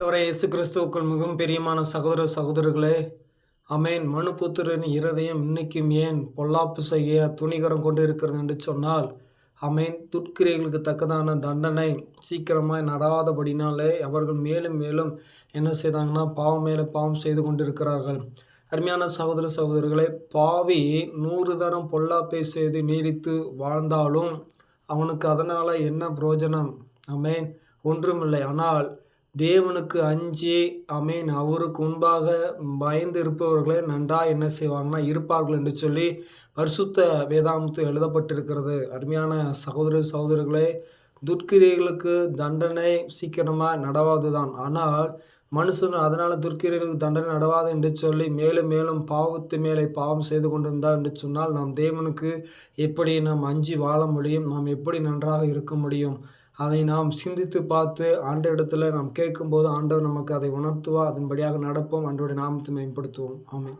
ஆண்டவரே இயேசு கிறிஸ்துவுக்குள் மிகவும் பிரியமான சகோதர சகோதரர்களே, ஆமென். மனுபுத்திரன் இருதயம் இன்னைக்கும் ஏன் பொல்லாப்பு செய்ய துணிகரம் கொண்டு இருக்கிறது என்று சொன்னால், ஆமென். துர்க்கிரியைகளுக்கு தக்கதான தண்டனை சீக்கிரமாய் நடாதபடினாலே அவர்கள் மேலும் மேலும் என்ன செய்தாங்கன்னா பாவம் மேலே பாவம் செய்து கொண்டிருக்கிறார்கள். அருமையான சகோதர சகோதரிகளே, பாவி 100 தரம் பொல்லாப்பை செய்து நீடித்து வாழ்ந்தாலும் அவனுக்கு அதனால் என்ன பிரயோஜனம்? ஆமென். ஒன்றுமில்லை. ஆனால் தேவனுக்கு அஞ்சி ஆமென் அவருக்கு முன்பாக பயந்து இருப்பவர்களே நன்றாய் என்ன செய்வாங்கன்னா இருப்பார்கள் என்று சொல்லி பரிசுத்த வேதாகமத்தில் எழுதப்பட்டிருக்கிறது. அருமையான சகோதர சகோதரிகளே, துர்க்கிரியைகளுக்கு தண்டனை சீக்கிரமாக நடவாதுதான். ஆனால் மனுஷன் அதனால் துர்க்கிரியைகளுக்கு தண்டனை நடவாது என்று சொல்லி மேலும் மேலும் பாவத்து மேலே பாவம் செய்து கொண்டிருந்தார் என்று சொன்னால் நாம் தேவனுக்கு எப்படி நாம் அஞ்சி வாழ முடியும்? நாம் எப்படி நன்றாக இருக்க முடியும்? அதை நாம் சிந்தித்து பார்த்து ஆண்டவரிடத்தில் நாம் கேட்கும்போது ஆண்டவர் நமக்கு அதை உணர்த்துவார். அதன்படியாக நடப்போம். ஆண்டவருடைய நாமத்தை மேம்படுத்துவோம். ஆமென்.